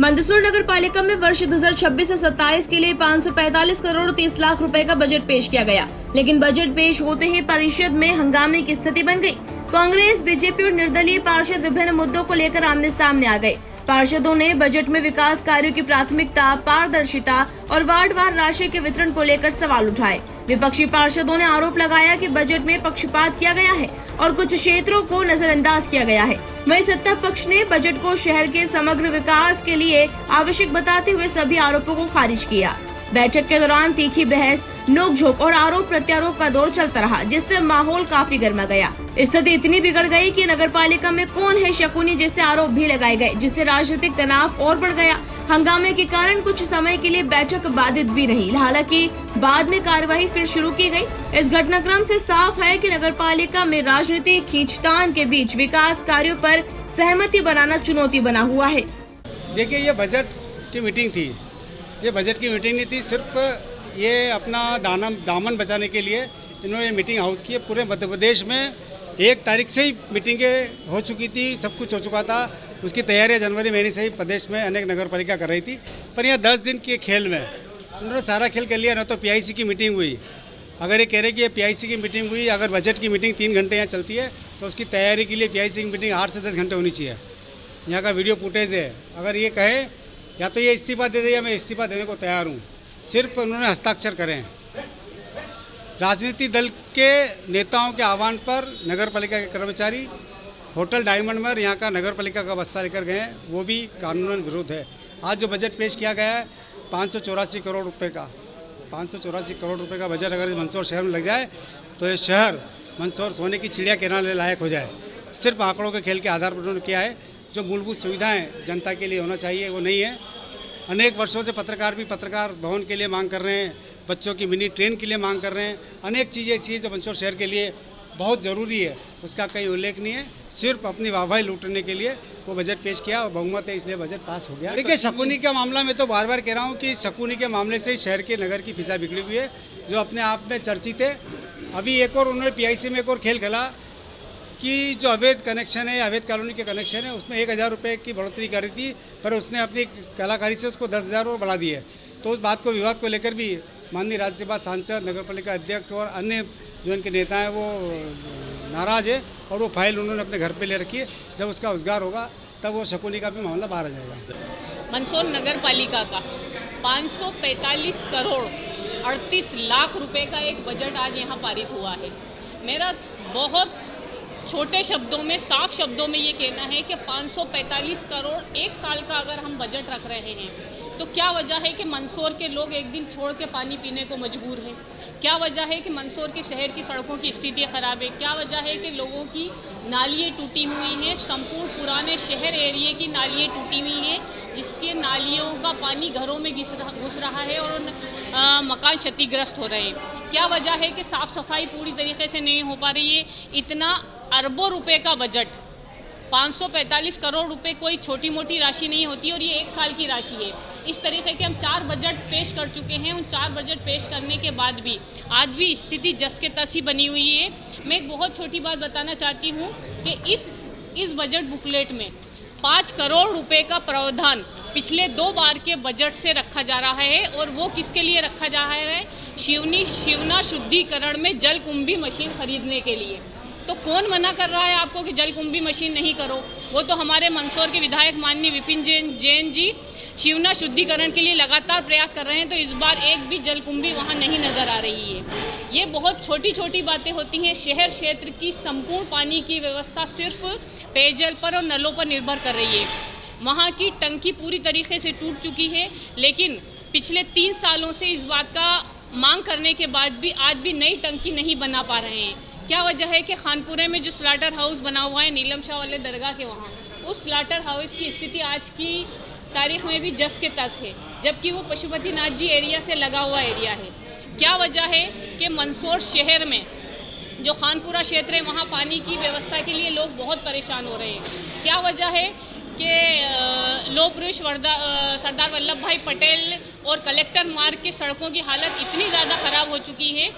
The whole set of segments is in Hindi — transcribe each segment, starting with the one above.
मंदसौर नगर पालिका में वर्ष 2026 से 27 के लिए 545 करोड़ 30 लाख रुपए का बजट पेश किया गया, लेकिन बजट पेश होते ही परिषद में हंगामे की स्थिति बन गई। कांग्रेस, बीजेपी और निर्दलीय पार्षद विभिन्न मुद्दों को लेकर आमने सामने आ गए। पार्षदों ने बजट में विकास कार्यों की प्राथमिकता, पारदर्शिता और वार्डवार राशि के वितरण को लेकर सवाल उठाए। विपक्षी पार्षदों ने आरोप लगाया कि बजट में पक्षपात किया गया है और कुछ क्षेत्रों को नजरअंदाज किया गया है। वहीं सत्ता पक्ष ने बजट को शहर के समग्र विकास के लिए आवश्यक बताते हुए सभी आरोपों को खारिज किया। बैठक के दौरान तीखी बहस, नोकझोंक और आरोप प्रत्यारोप का दौर चलता रहा, जिससे माहौल काफी गर्मा गया। स्थिति इतनी बिगड़ गई कि नगर पालिका में कौन है शकुनी जैसे आरोप भी लगाए गए, जिससे राजनीतिक तनाव और बढ़ गया। हंगामे के कारण कुछ समय के लिए बैठक बाधित भी रही, हालांकि बाद में कार्यवाही फिर शुरू की गई। इस घटनाक्रम से साफ है कि नगर पालिका में राजनीतिक खींचतान के बीच विकास कार्यों पर सहमति बनाना चुनौती बना हुआ है। देखिए, ये बजट की मीटिंग थी, ये बजट की मीटिंग नहीं थी। सिर्फ ये अपना दामन बचाने के लिए इन्होंने मीटिंग आउट की है। पूरे मध्य प्रदेश में 1 तारीख से ही मीटिंगें हो चुकी थी, सब कुछ हो चुका था। उसकी तैयारियां जनवरी महीने से ही प्रदेश में अनेक नगर पालिका कर रही थी। पर यहाँ 10 दिन के खेल में उन्होंने सारा खेल कर लिया। न तो PIC की मीटिंग हुई, अगर ये कह रहे कि ये PIC की मीटिंग हुई, अगर बजट की मीटिंग 3 घंटे यहाँ चलती है तो उसकी तैयारी के लिए PIC की मीटिंग 8 से 10 घंटे होनी चाहिए। यहाँ का वीडियो फुटेज है। अगर ये कहे या तो ये इस्तीफा दे दे या मैं इस्तीफा देने को तैयार हूँ, सिर्फ उन्होंने हस्ताक्षर करें। राजनीतिक दल के नेताओं के आह्वान पर नगर पालिका के कर्मचारी होटल डायमंड में यहाँ का नगर पालिका का बस्ता लेकर गए हैं, वो भी कानूनन विरोध है। आज जो बजट पेश किया गया है 584 करोड़ रुपए का, 584 करोड़ रुपए का बजट अगर मंदसौर शहर में लग जाए तो ये शहर मंदसौर सोने की चिड़िया के नाम लायक हो जाए। सिर्फ आंकड़ों के खेल के आधार पर उन्होंने किया है। जो मूलभूत सुविधाएं जनता के लिए होना चाहिए वो नहीं है। अनेक वर्षों से पत्रकार भी पत्रकार भवन के लिए मांग कर रहे हैं, बच्चों की मिनी ट्रेन के लिए मांग कर रहे हैं। अनेक चीज़ें ऐसी हैं जो मंदसौर शहर के लिए बहुत ज़रूरी है, उसका कोई उल्लेख नहीं है। सिर्फ अपनी वाहवाही लूटने के लिए वो बजट पेश किया और बहुमत है, इसलिए बजट पास हो गया। देखिए, शकुनी के मामला में तो बार बार कह रहा हूँ कि शकुनी के मामले से शहर के नगर की फिजा बिगड़ी हुई है, जो अपने आप में चर्चित है। अभी एक और उन्होंने PIC में एक और खेल खेला कि जो अवैध कनेक्शन है, अवैध कॉलोनी के कनेक्शन है, उसमें 1000 रुपये की बढ़ोतरी करी थी, पर उसने अपनी कलाकारी से उसको 10,000 और बढ़ा दिए। तो उस बात को, विवाद को लेकर भी माननीय राज्यसभा सांसद, नगर पालिका अध्यक्ष और अन्य जो इनके नेता हैं वो नाराज़ है और वो फाइल उन्होंने अपने घर पे ले रखी है। जब उसका उद्घार होगा तब वो शकुनी का भी मामला बाहर आ जाएगा। मंदसौर नगर पालिका का 545 करोड़ 38 लाख रुपए का एक बजट आज यहाँ पारित हुआ है। मेरा बहुत छोटे शब्दों में, साफ शब्दों में ये कहना है कि 545 करोड़ एक साल का अगर हम बजट रख रहे हैं तो क्या वजह है कि मंदसौर के लोग एक दिन छोड़ के पानी पीने को मजबूर हैं? क्या वजह है कि मंदसौर के शहर की सड़कों की स्थिति ख़राब है? क्या वजह है कि लोगों की नालियाँ टूटी हुई हैं? संपूर्ण पुराने शहर एरिए की नालियाँ टूटी हुई हैं, जिसके नालियों का पानी घरों में घुस रहा है और मकान क्षतिग्रस्त हो रहे हैं। क्या वजह है कि साफ़ सफाई पूरी तरीके से नहीं हो पा रही है? इतना अरबों रुपए का बजट, 545 करोड़ रुपए कोई छोटी मोटी राशि नहीं होती और ये एक साल की राशि है। इस तरीके के हम 4 बजट पेश कर चुके हैं। उन 4 बजट पेश करने के बाद भी आज भी स्थिति जस के तस ही बनी हुई है। मैं एक बहुत छोटी बात बताना चाहती हूँ कि इस बजट बुकलेट में 5 करोड़ रुपए का प्रावधान पिछले 2 बार के बजट से रखा जा रहा है, और वो किसके लिए रखा जा रहा है? शिवना शुद्धिकरण में जलकुंभी मशीन खरीदने के लिए। तो कौन मना कर रहा है आपको कि जलकुंभी मशीन नहीं करो? वो तो हमारे मंदसौर के विधायक माननीय विपिन जैन जी शिवना शुद्धिकरण के लिए लगातार प्रयास कर रहे हैं, तो इस बार एक भी जलकुंभी वहाँ नहीं नज़र आ रही है। ये बहुत छोटी छोटी बातें होती हैं। शहर क्षेत्र की संपूर्ण पानी की व्यवस्था सिर्फ पेयजल पर और नलों पर निर्भर कर रही है। वहाँ की टंकी पूरी तरीके से टूट चुकी है, लेकिन पिछले 3 सालों से इस बात का मांग करने के बाद भी आज भी नई टंकी नहीं बना पा रहे हैं। क्या वजह है कि खानपुरे में जो स्लाटर हाउस बना हुआ है नीलम शाह वाले दरगाह के वहाँ, उस स्लाटर हाउस की स्थिति आज की तारीख में भी जस के तस है, जबकि वो पशुपतिनाथ जी एरिया से लगा हुआ एरिया है। क्या वजह है कि मंदसौर शहर में जो खानपुरा क्षेत्र है वहाँ पानी की व्यवस्था के लिए लोग बहुत परेशान हो रहे हैं। क्या वजह है कि लौह पुरुष सरदार वल्लभ भाई पटेल और कलेक्टर मार्ग के सड़कों की हालत इतनी ज़्यादा ख़राब हो चुकी है।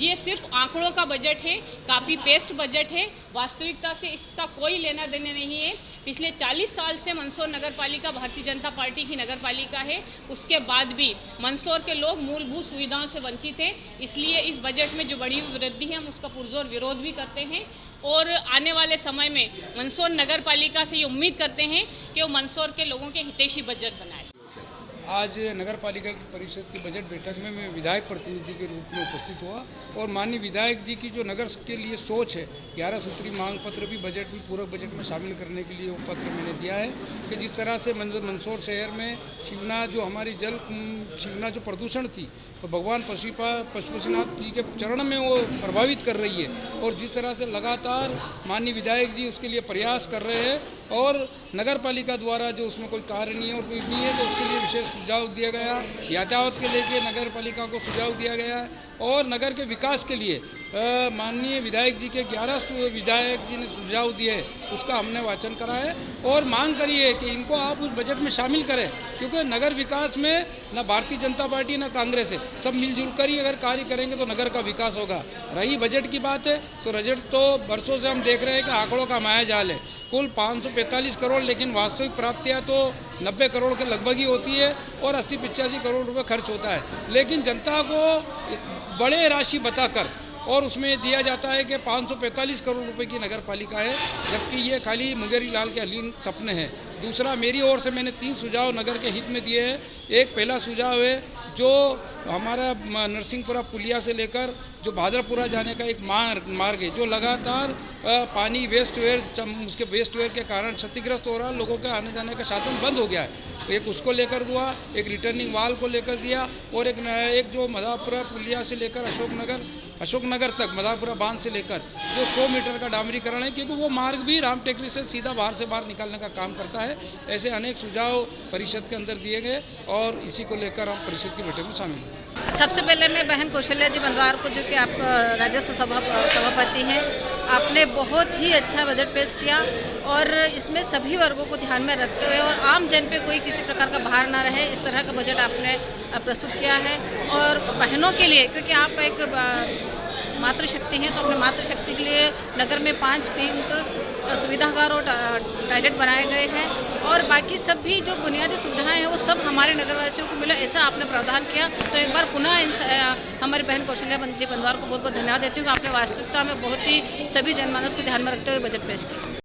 ये सिर्फ आंकड़ों का बजट है, कापी पेस्ट बजट है, वास्तविकता से इसका कोई लेना देना नहीं है। पिछले 40 साल से मंदसौर नगर पालिका भारतीय जनता पार्टी की नगर पालिका है, उसके बाद भी मंदसौर के लोग मूलभूत सुविधाओं से वंचित हैं। इसलिए इस बजट में जो बड़ी वृद्धि है हम उसका पुरजोर विरोध भी करते हैं और आने वाले समय में मंदसौर नगर पालिका से ये उम्मीद करते हैं कि वो मंदसौर के लोगों के हितैषी बजट बनाए। आज नगर पालिका की परिषद की बजट बैठक में मैं विधायक प्रतिनिधि के रूप में उपस्थित हुआ और माननीय विधायक जी की जो नगर के लिए सोच है, 11 सूत्री मांग पत्र भी बजट में पूरक बजट में शामिल करने के लिए वो पत्र मैंने दिया है कि जिस तरह से मंदसौर शहर में शिवना जो हमारी शिवना जो प्रदूषण थी तो भगवान पशुपतिनाथ जी के चरण में वो प्रभावित कर रही है और जिस तरह से लगातार माननीय विधायक जी उसके लिए प्रयास कर रहे हैं और नगर पालिका द्वारा जो उसमें कोई कार्य नहीं है और कोई नहीं है तो उसके लिए विशेष सुझाव दिया गया। यातायात के लेके नगर पालिका को सुझाव दिया गया है और नगर के विकास के लिए माननीय विधायक जी के 11 विधायक जी ने सुझाव दिए, उसका हमने वाचन करा है और मांग करी है कि इनको आप उस बजट में शामिल करें, क्योंकि नगर विकास में ना भारतीय जनता पार्टी ना कांग्रेस है, सब मिलजुल कर ही अगर कार्य करेंगे तो नगर का विकास होगा। रही बजट की बात है तो बजट तो वर्षों से हम देख रहे हैं कि आंकड़ों का माया जाल है, कुल 545 करोड़, लेकिन वास्तविक प्राप्तियाँ तो 90 करोड़ के लगभग ही होती है और 80-85 करोड़ रुपये खर्च होता है। लेकिन जनता को बड़े राशि बताकर और उसमें दिया जाता है कि 545 करोड़ रुपए की नगर पालिका है, जबकि ये खाली मुंगेरी लाल के अलीन सपने हैं। दूसरा, मेरी ओर से मैंने 3 सुझाव नगर के हित में दिए हैं। एक पहला सुझाव है जो हमारा नरसिंहपुरा पुलिया से लेकर जो भादरपुरा जाने का एक मार्ग है जो लगातार पानी उसके वेस्ट वेयर के कारण क्षतिग्रस्त हो रहा है, लोगों के आने जाने का साधन बंद हो गया है। एक उसको लेकर हुआ, एक रिटर्निंग वाल को लेकर दिया और एक जो मधापुरा पुलिया से लेकर अशोकनगर तक मधापुरा बांध से लेकर जो 100 मीटर का डामरीकरण है, क्योंकि वो मार्ग भी राम टेकरी से सीधा बाहर से बाहर निकालने का काम करता है। ऐसे अनेक सुझाव परिषद के अंदर दिए गए और इसी को लेकर हम परिषद की बैठक में शामिल हुए। सबसे पहले मैं बहन कौशल्या जी बनवार को, जो कि आप राजस्व सभापति हैं, आपने बहुत ही अच्छा बजट पेश किया और इसमें सभी वर्गों को ध्यान में रखते हुए और आम जन पे कोई किसी प्रकार का भार ना रहे, इस तरह का बजट आपने प्रस्तुत किया है। और बहनों के लिए, क्योंकि आप एक मातृशक्ति हैं, तो अपने मातृशक्ति के लिए नगर में 5 पिंक सुविधागार और टॉयलेट बनाए गए हैं और बाकी सब भी जो बुनियादी सुविधाएं हैं वो सब हमारे नगरवासियों को मिला, ऐसा आपने प्रावधान किया। तो एक बार पुनः हमारी बहन कौशल्या जी बनवार को बहुत बहुत धन्यवाद देती हूँ कि आपने वास्तविकता में बहुत ही सभी जनमानस को ध्यान में रखते हुए बजट पेश किया।